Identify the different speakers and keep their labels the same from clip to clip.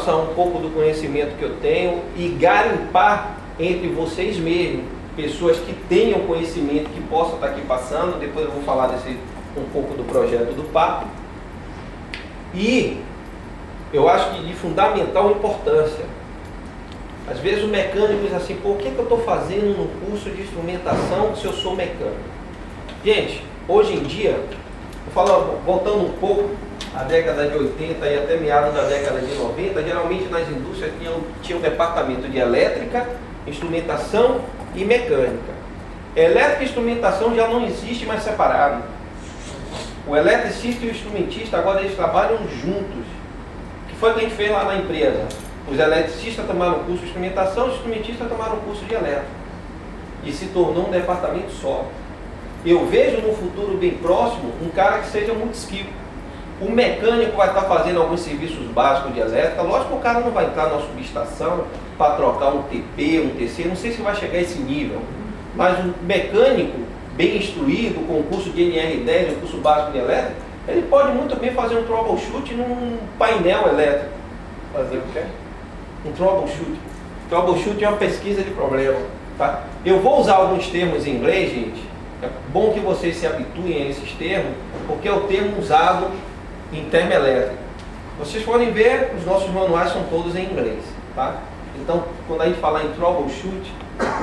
Speaker 1: passar um pouco do conhecimento que eu tenho e garimpar entre vocês mesmos, pessoas que tenham conhecimento, que possam estar aqui passando. Depois eu vou falar um pouco do projeto do papo. E eu acho que de fundamental importância. Às vezes o mecânico diz assim, pô, o que eu estou fazendo no curso de instrumentação se eu sou mecânico? Gente, hoje em dia, voltando um pouco à década de 80 e até meados da década de 90, geralmente nas indústrias tinha um departamento de elétrica, instrumentação e mecânica. Elétrica e instrumentação já não existe mais separado. O eletricista e o instrumentista agora eles trabalham juntos. O que foi que a gente fez lá na empresa? Os eletricistas tomaram o curso de instrumentação, os instrumentistas tomaram o curso de elétrica. E se tornou um departamento só. Eu vejo no futuro bem próximo um cara que seja muito skill. O mecânico vai estar fazendo alguns serviços básicos de elétrica. Lógico que o cara não vai entrar na subestação para trocar um TP, um TC. Não sei se vai chegar a esse nível. Mas um mecânico bem instruído, com o curso de NR10, o curso básico de elétrica, ele pode muito bem fazer um troubleshoot num painel elétrico.
Speaker 2: Fazer o quê?
Speaker 1: Um troubleshoot. Troubleshoot é uma pesquisa de problema. Tá? Eu vou usar alguns termos em inglês, gente. É bom que vocês se habituem a esses termos, porque é o termo usado em termo elétrico. Vocês podem ver, os nossos manuais são todos em inglês. Tá? Então, quando a gente fala em troubleshoot,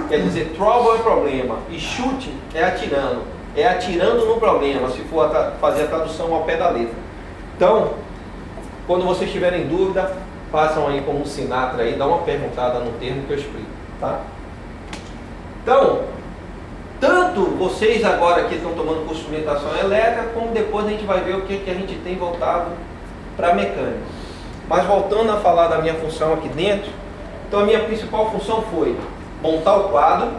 Speaker 1: quer dizer trouble é problema e shoot é atirando. É atirando no problema, se for fazer a tradução ao pé da letra. Então, quando vocês tiverem dúvida, façam aí como um Sinatra aí, dá uma perguntada no termo que eu explico. Tá? Então, tanto vocês agora que estão tomando curso de instrumentação elétrica, como depois a gente vai ver o que a gente tem voltado para mecânica. Mas voltando a falar da minha função aqui dentro, então a minha principal função foi montar o quadro.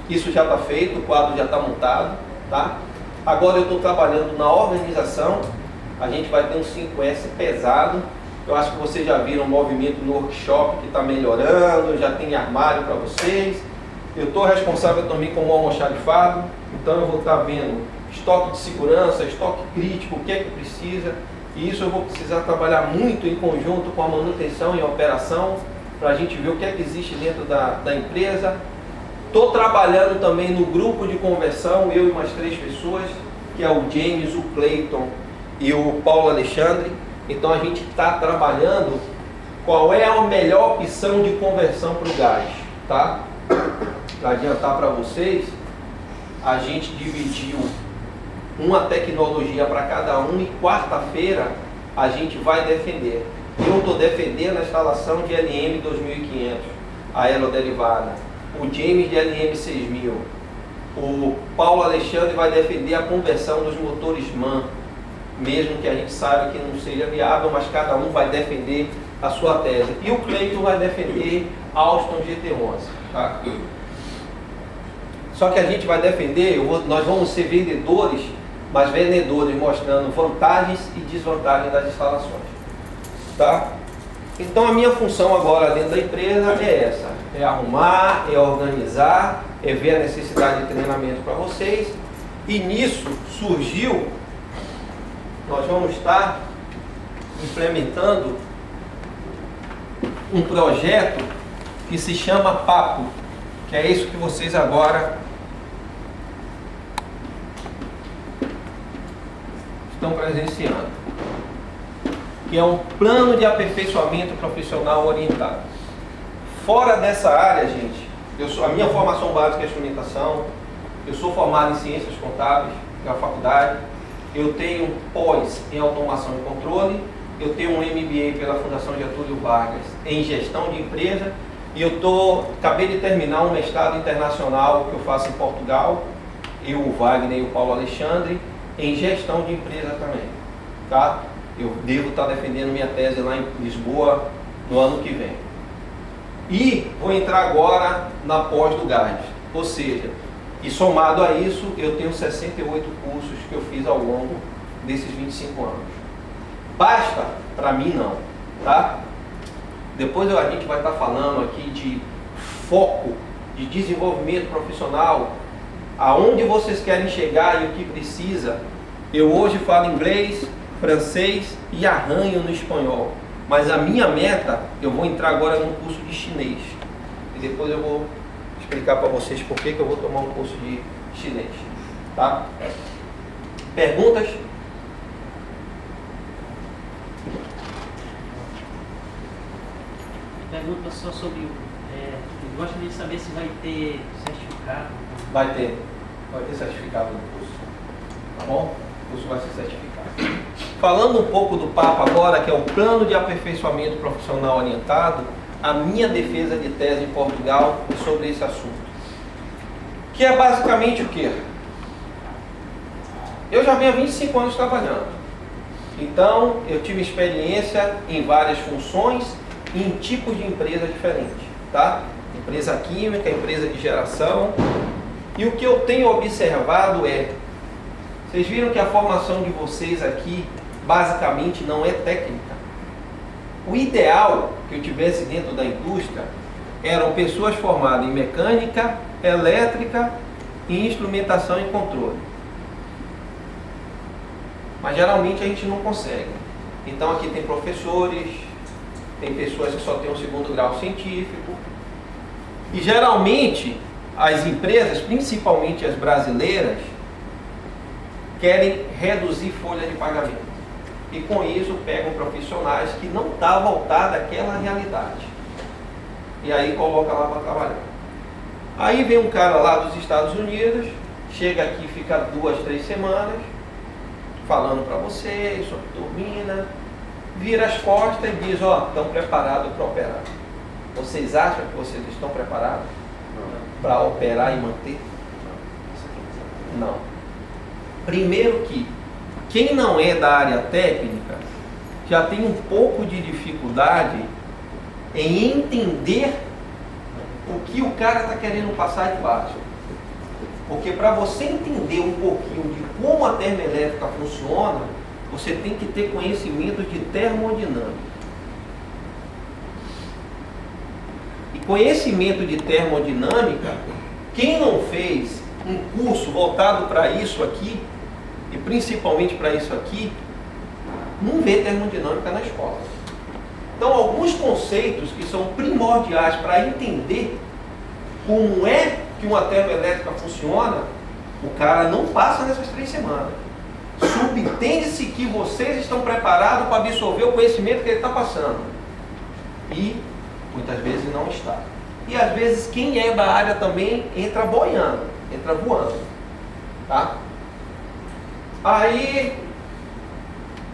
Speaker 1: Isso já está feito, o quadro já está montado. Tá? Agora eu estou trabalhando na organização. A gente vai ter um 5S pesado. Eu acho que vocês já viram o movimento no workshop que está melhorando, já tem armário para vocês. Eu estou responsável também como almoxarifado, então eu vou estar vendo estoque de segurança, estoque crítico, o que é que precisa. E isso eu vou precisar trabalhar muito em conjunto com a manutenção e a operação, para a gente ver o que é que existe dentro da empresa. Estou trabalhando também no grupo de conversão, eu e mais 3 pessoas, que é o James, o Clayton e o Paulo Alexandre. Então a gente está trabalhando qual é a melhor opção de conversão para o gás. Tá? Para adiantar para vocês, a gente dividiu uma tecnologia para cada um e quarta-feira a gente vai defender. Eu estou defendendo a instalação de LM 2500, aeroderivada. O James de LM 6000. O Paulo Alexandre vai defender a conversão dos motores MAN, mesmo que a gente saiba que não seja viável, mas cada um vai defender a sua tese. E o Cleiton vai defender Alstom GT11. Tá? Só que a gente vai defender, nós vamos ser vendedores, mas vendedores mostrando vantagens e desvantagens das instalações. Tá? Então a minha função agora dentro da empresa é essa, é arrumar, é organizar, é ver a necessidade de treinamento para vocês. E nisso surgiu, nós vamos estar implementando um projeto que se chama Papo, que é isso que vocês agora estão presenciando, que é um plano de aperfeiçoamento profissional orientado. Fora dessa área, gente, a minha formação básica é instrumentação, eu sou formado em ciências contábeis na faculdade, eu tenho pós em automação e controle, eu tenho um MBA pela Fundação Getúlio Vargas em gestão de empresa e acabei de terminar um mestrado internacional que eu faço em Portugal, eu, o Wagner e o Paulo Alexandre, em gestão de empresa também. Tá? Eu devo estar defendendo minha tese lá em Lisboa no ano que vem. E vou entrar agora na pós do gás, ou seja, e somado a isso, eu tenho 68 cursos que eu fiz ao longo desses 25 anos. Basta? Para mim não, tá? Depois a gente vai estar falando aqui de foco, de desenvolvimento profissional, aonde vocês querem chegar e o que precisa. Eu hoje falo inglês, francês e arranho no espanhol. Mas a minha meta, eu vou entrar agora num curso de chinês. E depois eu vou explicar para vocês por que eu vou tomar um curso de chinês. Tá? Perguntas?
Speaker 2: Pergunta só sobre eu gostaria de saber se vai ter certificado.
Speaker 1: Vai ter certificado no curso. Tá bom? O curso vai ser certificado. Falando um pouco do papo agora, que é o Plano de Aperfeiçoamento Profissional Orientado, a minha defesa de tese em Portugal é sobre esse assunto. Que é basicamente o quê? Eu já venho há 25 anos trabalhando. Então, eu tive experiência em várias funções e em tipos de empresa diferentes. Tá? Empresa química, empresa de geração. E o que eu tenho observado é, vocês viram que a formação de vocês aqui basicamente não é técnica. O ideal que eu tivesse dentro da indústria eram pessoas formadas em mecânica, elétrica e instrumentação e controle. Mas geralmente a gente não consegue. Então aqui tem professores, tem pessoas que só têm um segundo grau científico. E geralmente as empresas, principalmente as brasileiras, querem reduzir folha de pagamento. E com isso pegam profissionais que não estão voltados àquela realidade. E aí coloca lá para trabalhar. Aí vem um cara lá dos Estados Unidos, chega aqui, fica 2, 3 semanas, falando para vocês sobre turbina, vira as costas e diz, ó, estão preparados para operar. Vocês acham que vocês estão preparados para operar e manter? Não. Primeiro que quem não é da área técnica já tem um pouco de dificuldade em entender o que o cara está querendo passar de baixo. Porque para você entender um pouquinho de como a termoelétrica funciona, você tem que ter conhecimento de termodinâmica. E conhecimento de termodinâmica, quem não fez um curso voltado para isso aqui, e principalmente para isso aqui, não vê termodinâmica na escola. Então, alguns conceitos que são primordiais para entender como é que uma termoelétrica funciona, o cara não passa nessas 3 semanas. Subentende-se que vocês estão preparados para absorver o conhecimento que ele está passando. E muitas vezes não está. E às vezes quem é da área também entra boiando, entra voando. Tá? Aí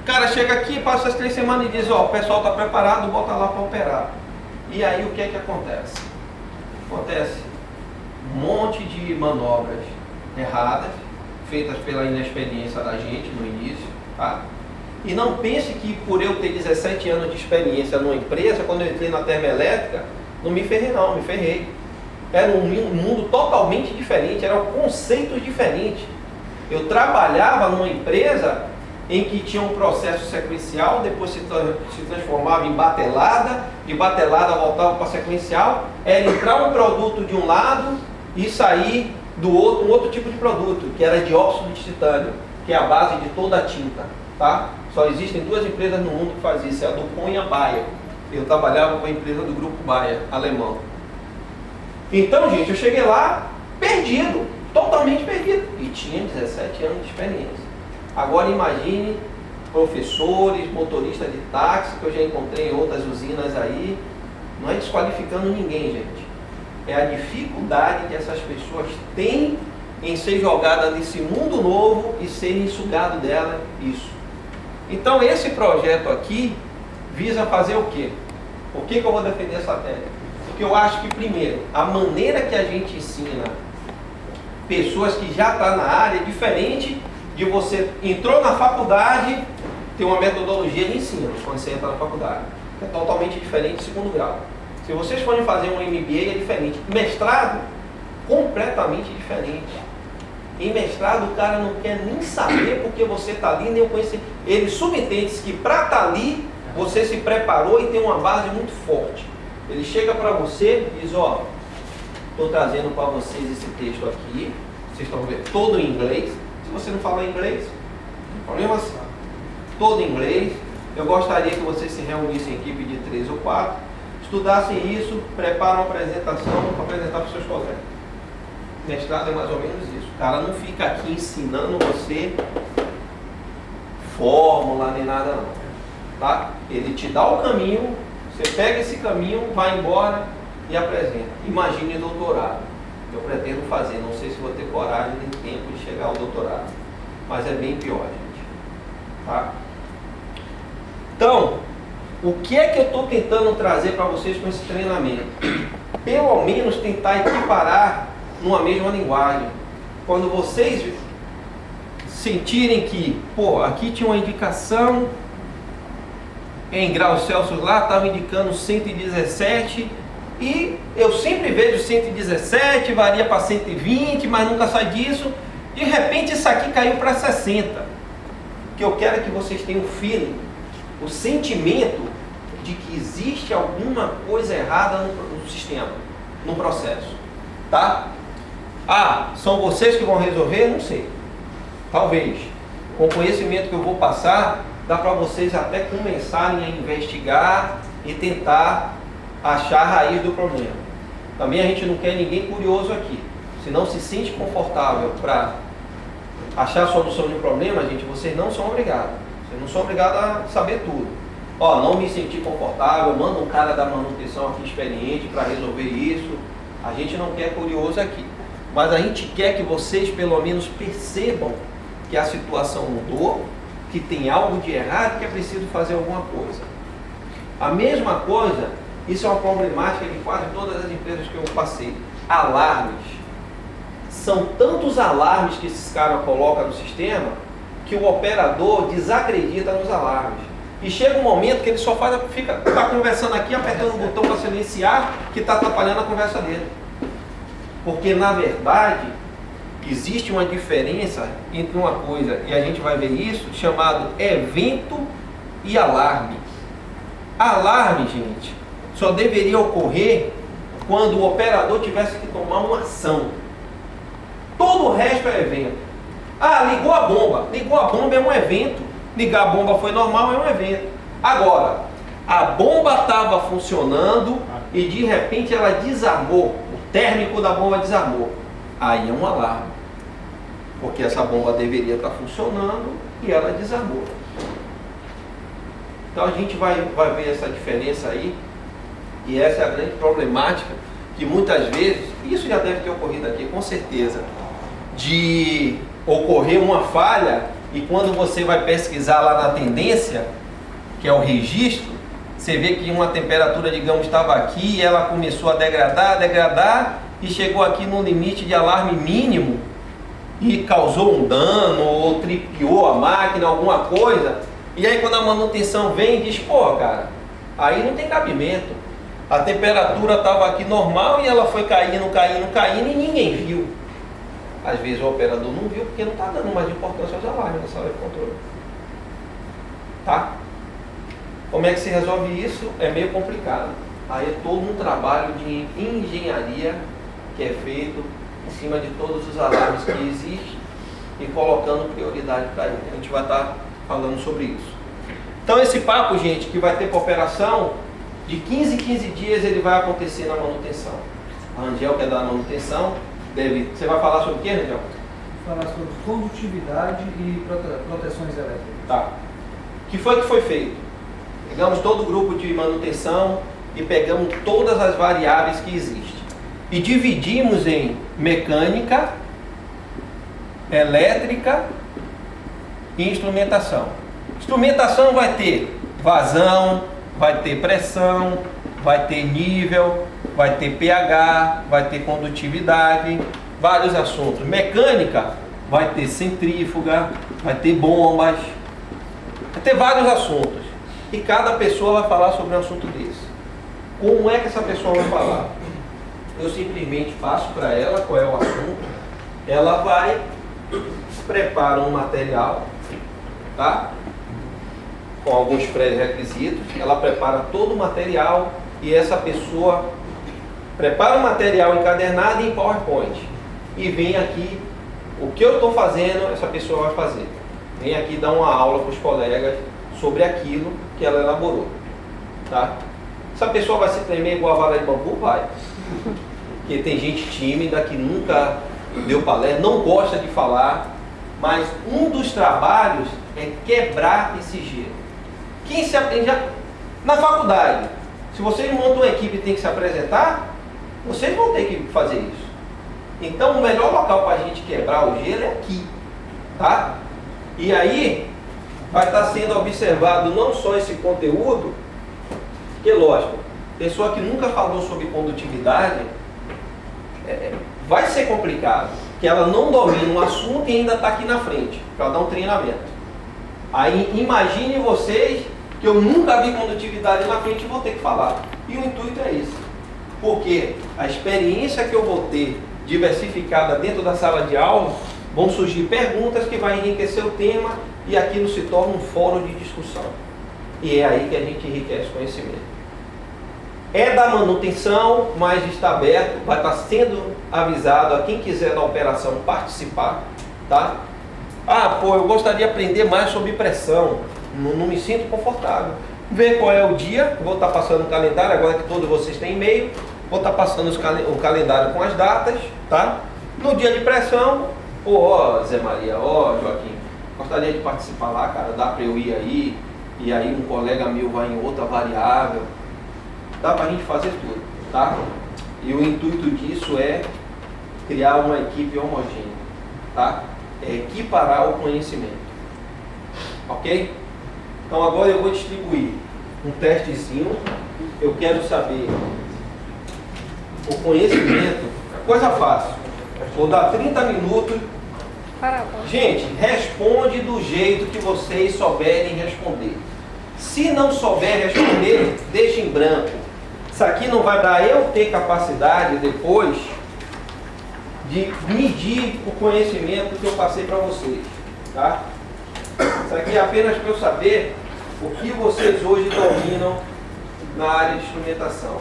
Speaker 1: o cara chega aqui, passa as 3 semanas e diz, ó, o pessoal está preparado, bota lá para operar. E aí o que é que acontece? Acontece um monte de manobras erradas, feitas pela inexperiência da gente no início, tá? E não pense que por eu ter 17 anos de experiência numa empresa, quando eu entrei na termoelétrica, não me ferrei não, me ferrei. Era um mundo totalmente diferente, eram conceitos diferentes. Eu trabalhava numa empresa em que tinha um processo sequencial, depois se transformava em batelada, de batelada voltava para sequencial, era entrar um produto de um lado e sair do outro, um outro tipo de produto, que era dióxido de titânio, que é a base de toda a tinta. Tá? Só existem 2 empresas no mundo que fazem isso, é a Dupont e a Bayer. Eu trabalhava com a empresa do grupo Bayer, alemão. Então, gente, eu cheguei lá perdido, totalmente perdido. E tinha 17 anos de experiência. Agora imagine professores, motoristas de táxi, que eu já encontrei em outras usinas aí. Não é desqualificando ninguém, gente. É a dificuldade que essas pessoas têm em ser jogadas nesse mundo novo e serem sugados dela, isso. Então esse projeto aqui visa fazer o quê? Por que eu vou defender essa tese? Porque eu acho que, primeiro, a maneira que a gente ensina pessoas que já estão na área é diferente de você entrou na faculdade, tem uma metodologia de ensino quando você entra na faculdade. É totalmente diferente do segundo grau. Se vocês forem fazer um MBA é diferente. Mestrado, completamente diferente. Em mestrado o cara não quer nem saber porque você está ali, nem o conhecimento. Ele subentende que para estar ali, você se preparou e tem uma base muito forte. Ele chega para você e diz, ó, estou trazendo para vocês esse texto aqui, vocês estão vendo, todo em inglês. Se você não falar inglês, não tem problema assim. Todo em inglês, eu gostaria que vocês se reunissem em equipe de 3 ou 4, estudassem isso, preparam uma apresentação para apresentar para os seus colegas. Mestrado é mais ou menos isso. O cara não fica aqui ensinando você fórmula nem nada não. Tá? Ele te dá o caminho, você pega esse caminho, vai embora e apresenta. Imagine doutorado. Eu pretendo fazer, não sei se vou ter coragem nem tempo de chegar ao doutorado. Mas é bem pior, gente. Tá? Então, o que é que eu estou tentando trazer para vocês com esse treinamento? Pelo menos tentar equiparar numa mesma linguagem. Quando vocês sentirem que, pô, aqui tinha uma indicação em graus Celsius lá, estava indicando 117 e eu sempre vejo 117, varia para 120, mas nunca sai disso. De repente isso aqui caiu para 60. O que eu quero é que vocês tenham o feeling, o sentimento de que existe alguma coisa errada no sistema, no processo. Tá? Ah, são vocês que vão resolver? Não sei. Talvez. Com o conhecimento que eu vou passar, dá para vocês até começarem a investigar e tentar achar a raiz do problema. Também a gente não quer ninguém curioso aqui. Se não se sente confortável para achar a solução de um problema, gente, vocês não são obrigados. Vocês não são obrigados a saber tudo. Ó, não me senti confortável, manda um cara da manutenção aqui experiente para resolver isso. A gente não quer curioso aqui. Mas a gente quer que vocês pelo menos percebam que a situação mudou, que tem algo de errado, que é preciso fazer alguma coisa. A mesma coisa, isso é uma problemática de quase todas as empresas que eu passei. Alarmes. São tantos alarmes que esses caras colocam no sistema que o operador desacredita nos alarmes. E chega um momento que ele só está conversando aqui, apertando o botão para silenciar, que está atrapalhando a conversa dele. Porque, na verdade, existe uma diferença entre uma coisa, e a gente vai ver isso, chamado evento e alarme. Alarme, gente, só deveria ocorrer quando o operador tivesse que tomar uma ação. Todo o resto é evento. Ah, ligou a bomba. Ligou a bomba é um evento. Ligar a bomba foi normal, é um evento. Agora, a bomba estava funcionando e de repente ela desarmou. O térmico da bomba desarmou. Aí é um alarme. Porque essa bomba deveria estar funcionando e ela desarmou. Então a gente vai ver essa diferença aí. E essa é a grande problemática que muitas vezes, isso já deve ter ocorrido aqui com certeza, de ocorrer uma falha e quando você vai pesquisar lá na tendência, que é o registro, você vê que uma temperatura, digamos, estava aqui e ela começou a degradar e chegou aqui no limite de alarme mínimo e causou um dano ou tripiou a máquina, alguma coisa. E aí quando a manutenção vem e diz, pô, cara, aí não tem cabimento. A temperatura estava aqui normal e ela foi caindo e ninguém viu. Às vezes o operador não viu porque não está dando mais importância aos alarmes na sala de controle. Tá? Como é que se resolve isso? É meio complicado. Aí é todo um trabalho de engenharia que é feito em cima de todos os alarmes que existem e colocando prioridade para ele. A gente vai estar falando sobre isso. Então esse papo, gente, que vai ter para operação, de 15 em 15 dias ele vai acontecer na manutenção. A Angel, que é da manutenção, você vai falar sobre o que, Angel?
Speaker 3: Vou falar sobre condutividade e proteções elétricas.
Speaker 1: Tá. O que foi feito? Pegamos todo o grupo de manutenção e pegamos todas as variáveis que existem. E dividimos em mecânica, elétrica e instrumentação. Instrumentação vai ter vazão, vai ter pressão, vai ter nível, vai ter pH, vai ter condutividade, vários assuntos. Mecânica vai ter centrífuga, vai ter bombas, vai ter vários assuntos. E cada pessoa vai falar sobre um assunto desse. Como é que essa pessoa vai falar? Eu simplesmente passo para ela qual é o assunto, ela vai, prepara um material, tá? Com alguns pré-requisitos, ela prepara todo o material e essa pessoa prepara o material encadernado em PowerPoint e vem aqui, o que eu estou fazendo, essa pessoa vai fazer. Vem aqui dar uma aula para os colegas sobre aquilo que ela elaborou. Tá? Essa pessoa vai se tremer igual a vara de bambu? Vai. Porque tem gente tímida que nunca deu palestra, não gosta de falar, mas um dos trabalhos é quebrar esse gelo. Quem se aprende na faculdade, se vocês montam uma equipe e tem que se apresentar, vocês vão ter que fazer isso. Então o melhor local para a gente quebrar o gelo é aqui, tá? E aí vai estar sendo observado não só esse conteúdo, que lógico, pessoa que nunca falou sobre condutividade, vai ser complicado, que ela não domina um assunto e ainda está aqui na frente, para dar um treinamento. Aí imagine vocês que eu nunca vi condutividade na frente e vou ter que falar. E o intuito é esse. Porque a experiência que eu vou ter diversificada dentro da sala de aula, vão surgir perguntas que vai enriquecer o tema e aquilo se torna um fórum de discussão. E é aí que a gente enriquece conhecimento. É da manutenção, mas está aberto, vai estar sendo avisado a quem quiser da operação participar, tá? Ah, pô, eu gostaria de aprender mais sobre pressão, não me sinto confortável. Ver qual é o dia, vou estar passando o calendário, agora que todos vocês têm e-mail, vou estar passando o calendário com as datas, tá? No dia de pressão, ó Zé Maria, ó Joaquim, gostaria de participar lá, cara, dá para eu ir aí, e aí um colega meu vai em outra variável. Dá para a gente fazer tudo, tá? E o intuito disso é criar uma equipe homogênea, tá? É equiparar o conhecimento, ok? Então agora eu vou distribuir um testezinho. Eu quero saber o conhecimento, coisa fácil. Vou dar 30 minutos. Gente, responde do jeito que vocês souberem responder. Se não souber responder, deixa em branco. Isso aqui não vai dar eu ter capacidade depois de medir o conhecimento que eu passei para vocês, tá? Isso aqui é apenas para eu saber o que vocês hoje dominam na área de instrumentação.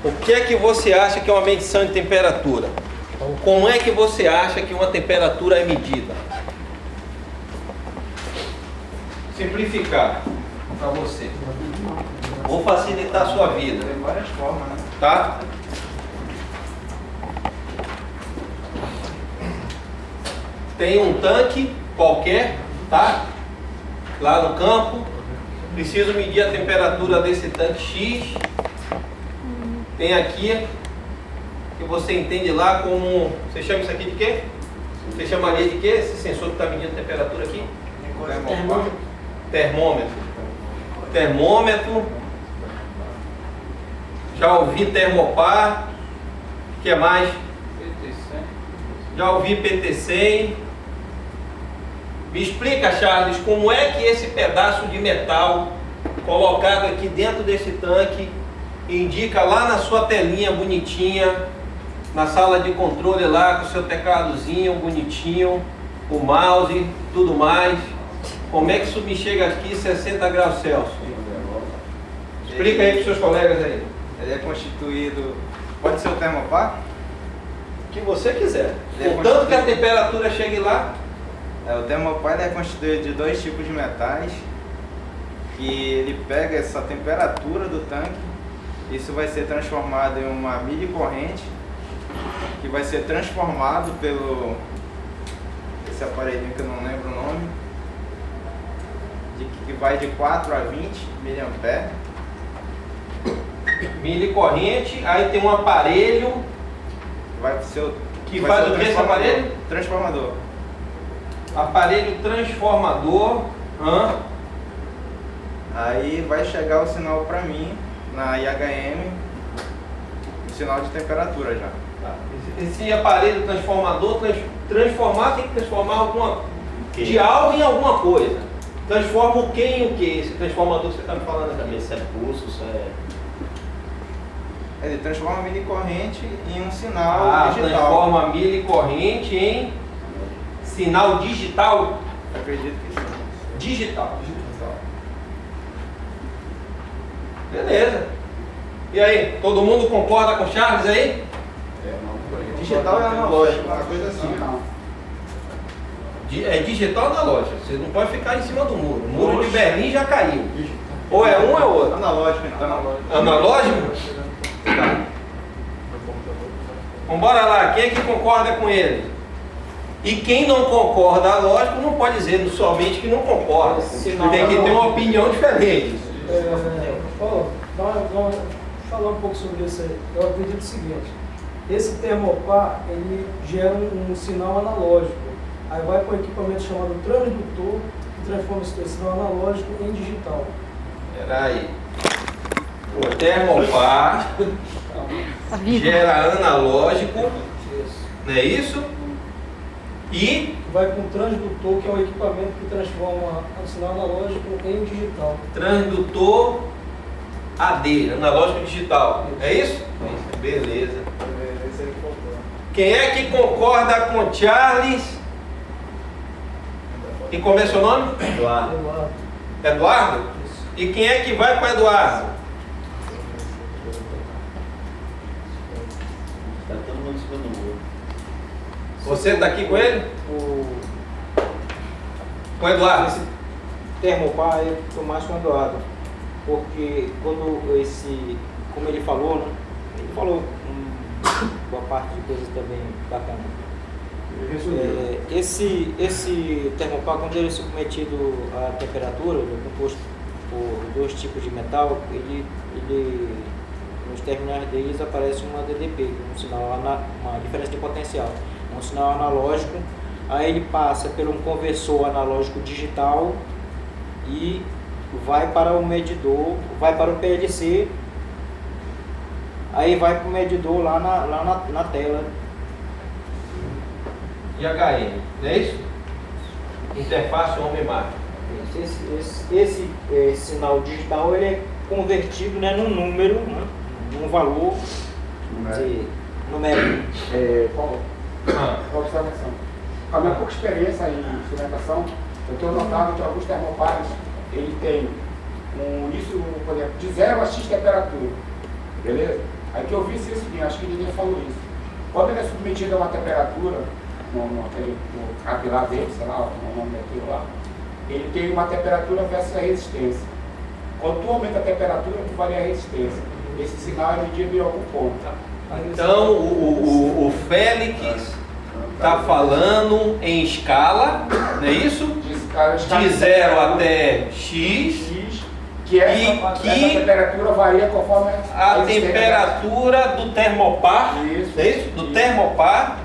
Speaker 1: O que é que você acha que é uma medição de temperatura? Como é que você acha que uma temperatura é medida? Simplificar para você. Vou facilitar a sua vida.
Speaker 4: Tem várias formas, né?
Speaker 1: Tá? Tem um tanque qualquer, tá? Lá no campo. Preciso medir a temperatura desse tanque X. Tem aqui, que você entende lá como... Você chama isso aqui de quê? Você chamaria de quê? Esse sensor que está medindo a temperatura aqui? Termômetro. Termômetro. Já ouvi termopar. O que mais? Já ouvi PT100. Me explica, Charles, como é que esse pedaço de metal colocado aqui dentro desse tanque indica lá na sua telinha bonitinha, na sala de controle lá com o seu tecladozinho bonitinho, o mouse, tudo mais. Como é que isso me chega aqui 60 graus Celsius? Explica aí para os seus colegas aí.
Speaker 4: Ele é constituído... Pode ser o termopar?
Speaker 1: O que você quiser. Contanto que a temperatura chegue lá.
Speaker 4: O termopar ele é constituído de dois tipos de metais. Que ele pega essa temperatura do tanque. Isso vai ser transformado em uma milicorrente. Que vai ser transformado pelo... esse aparelhinho que eu não lembro o nome. Que vai de 4 a 20 mA.
Speaker 1: Milicorrente, aí tem um aparelho
Speaker 4: Vai ser o,
Speaker 1: que faz o que esse aparelho?
Speaker 4: Transformador.
Speaker 1: Aparelho transformador.
Speaker 4: Aí vai chegar o sinal para mim na IHM, o sinal de temperatura já.
Speaker 1: Esse aparelho transformador, transformar tem que transformar de algo em alguma coisa. Transforma o que em o que? Esse transformador que você está me falando aqui?
Speaker 5: Isso é pulso, isso é...
Speaker 4: Ele transforma a milicorrente em um sinal digital.
Speaker 1: Transforma a milicorrente em sinal digital?
Speaker 4: Acredito que sim.
Speaker 1: Digital. Beleza. E aí, todo mundo concorda com o Charles aí?
Speaker 5: não.
Speaker 4: Digital é analógico, uma coisa assim.
Speaker 1: É digital ou analógico? Você não pode ficar em cima do muro. O muro de Berlim já caiu. Ou é um ou é outro.
Speaker 4: Analógico, então.
Speaker 1: Analógico? Tá. Vambora lá, quem é que concorda com ele? E quem não concorda, lógico, não pode dizer somente que não concorda. Tem que ter uma opinião diferente.
Speaker 3: Paulo, vamos falar um pouco sobre isso aí. Eu acredito o seguinte: esse termopar, ele gera um sinal analógico. Aí vai para um equipamento chamado transdutor, que transforma esse sinal analógico em digital.
Speaker 1: Peraí. O termopar gera analógico, não é isso? E
Speaker 3: Vai para um transdutor, que é um equipamento que transforma o sinal analógico em digital.
Speaker 1: transdutor AD, analógico digital. É isso? Beleza. Quem é que concorda com Charles? E como é seu nome?
Speaker 4: Eduardo.
Speaker 1: Eduardo? E quem é que vai com Eduardo?
Speaker 5: Está todo mundo em cima do muro.
Speaker 1: Você está aqui com ele? Com Eduardo?
Speaker 6: Esse termopar eu estou mais com o Eduardo, porque como ele falou, né? Ele falou boa parte de coisas também bacanas. Esse termopar, quando ele é submetido à temperatura, ele é composto por dois tipos de metal, nos terminais deles aparece uma DDP, um sinal, uma diferença de potencial, um sinal analógico. Aí ele passa por um conversor analógico digital e vai para o medidor, vai para o PLC, aí vai para o medidor lá na tela.
Speaker 1: E HM, não é isso? Interface homem-máquina.
Speaker 6: Esse sinal digital ele é convertido, né, num número, né, num valor numérico.
Speaker 7: Observação. Com a minha pouca experiência em instrumentação, eu tenho notado que alguns termopares ele tem isso, por exemplo, de 0 a X temperatura. Beleza? Aí que eu vi isso, acho que ninguém falou isso. Quando ele é submetido a uma temperatura, no capilar dele, sei lá, no nome daquilo lá, ele tem uma temperatura versus a resistência. Quando tu aumenta a temperatura, tu varia a resistência. Esse sinal é medido em algum ponto.
Speaker 1: Então o Félix está falando em escala, não é isso? De 0 até X.
Speaker 7: Que essa temperatura varia conforme
Speaker 1: a temperatura do termopar,
Speaker 7: Isso.
Speaker 1: é isso? Do termopar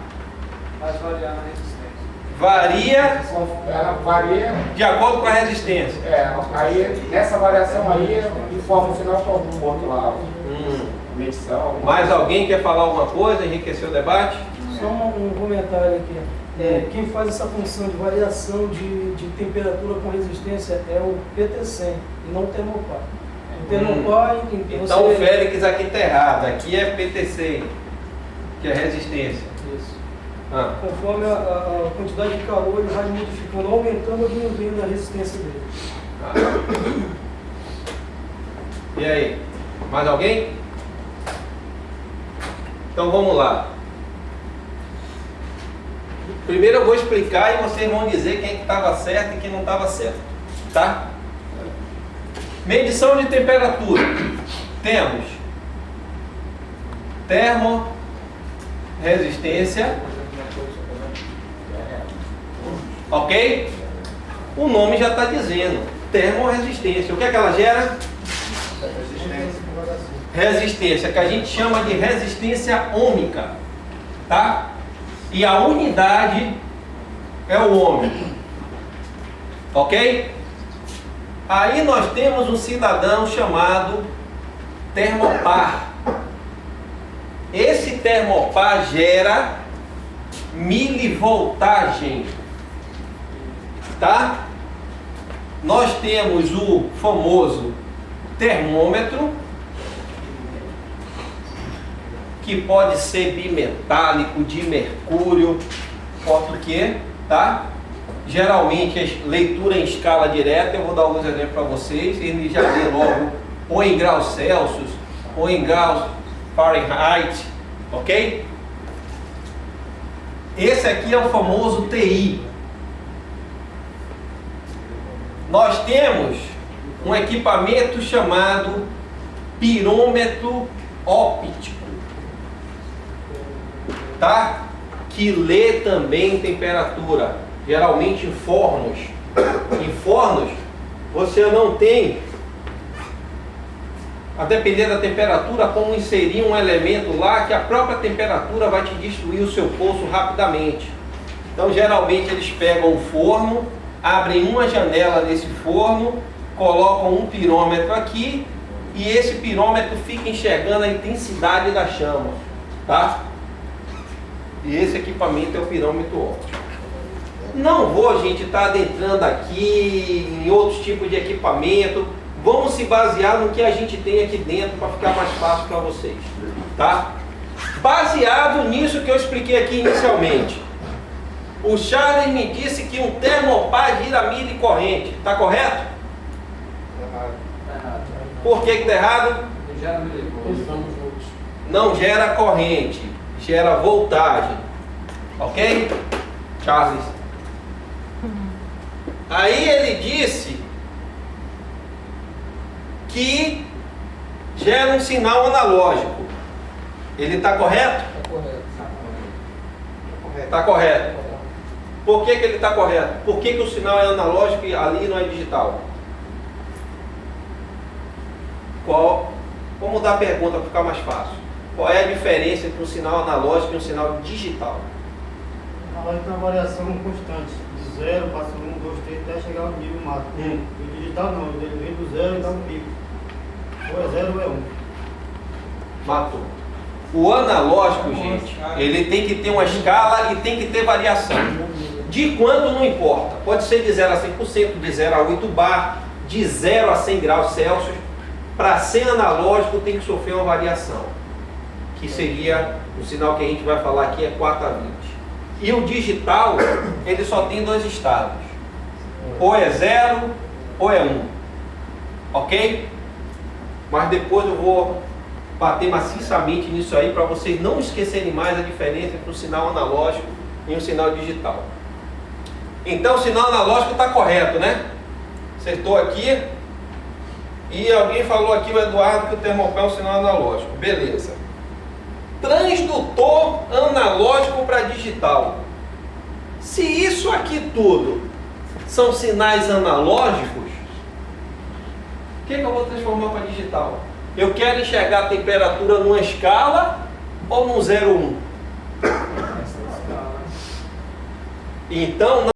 Speaker 3: Vai variar na resistência.
Speaker 7: ela varia.
Speaker 1: de acordo com a resistência.
Speaker 7: Aí nessa variação aí informa o sinal para algum ponto lá. Medição.
Speaker 1: Mais alguém quer falar alguma coisa, enriquecer o debate?
Speaker 3: Só um comentário aqui. Quem faz essa função de variação de temperatura com resistência é o PT100 e não o termopar. O termopar,
Speaker 1: Então o Félix aqui está errado, aqui é PT100, que é resistência.
Speaker 3: Isso.
Speaker 1: Conforme
Speaker 3: Conforme a quantidade de calor, ele vai modificando, aumentando ou diminuindo a resistência dele.
Speaker 1: E aí? Mais alguém? Então vamos lá. Primeiro eu vou explicar e vocês vão dizer quem estava certo e quem não estava certo. Tá? Medição de temperatura. Temos termorresistência. Ok? O nome já está dizendo. Termorresistência. O que é que ela gera? Resistência, que a gente chama de resistência ôhmica. Tá? E a unidade é o ôhmio. Ok? Aí nós temos um cidadão chamado termopar. Esse termopar gera milivoltagem. Tá? Nós temos o famoso termômetro, que pode ser bimetálico, de mercúrio, porque, tá? Geralmente é leitura em escala direta. Eu vou dar alguns exemplos para vocês. Ele já lê logo ou em graus Celsius ou em graus Fahrenheit, ok? Esse aqui é o famoso TI. Nós temos um equipamento chamado pirômetro óptico, tá? Que lê também temperatura, geralmente em fornos. Em fornos, você não tem, a depender da temperatura, como inserir um elemento lá que a própria temperatura vai te destruir o seu poço rapidamente. Então, geralmente, eles pegam o forno, abrem uma janela nesse forno, colocam um pirômetro aqui e esse pirômetro fica enxergando a intensidade da chama, tá? E esse equipamento é o pirômetro óptico. Não vou, gente, estar adentrando aqui em outros tipos de equipamento. Vamos se basear no que a gente tem aqui dentro para ficar mais fácil para vocês, tá? Baseado nisso que eu expliquei aqui inicialmente, o Charles me disse que um termopar gira milicorrente, está correto? Por que está errado? Não gera corrente, gera voltagem, ok? Charles. Aí ele disse que gera um sinal analógico. Ele está correto?
Speaker 3: Está correto.
Speaker 1: Está correto. Por que ele está correto? Por que o sinal é analógico e ali não é digital? Vamos mudar a pergunta para ficar mais fácil. Qual é a diferença entre um sinal analógico e um sinal digital?
Speaker 8: Analógico tem uma variação constante, do zero, passa 1, 2, 3, até chegar ao nível máximo. E o digital não, ele vem do zero e dá um pico. Ou é 0 ou é 1.
Speaker 1: Matou. O analógico, gente, ele tem que ter uma escala e tem que ter variação. De quanto não importa. Pode ser de 0 a 100%, de 0 a 8 bar, de 0 a 100 graus Celsius. Para ser analógico tem que sofrer uma variação, que seria o sinal que a gente vai falar aqui é 4 a 20. E o digital, ele só tem 2 estados. Ou é 0 ou é 1. Ok? Mas depois eu vou bater maciçamente nisso aí para vocês não esquecerem mais a diferença entre um sinal analógico e um sinal digital. Então o sinal analógico está correto, né? Acertou aqui. E alguém falou aqui, o Eduardo, que o termopar é um sinal analógico. Beleza. Transdutor analógico para digital. Se isso aqui tudo são sinais analógicos, o que eu vou transformar para digital? Eu quero enxergar a temperatura numa escala ou num 0,1? Então,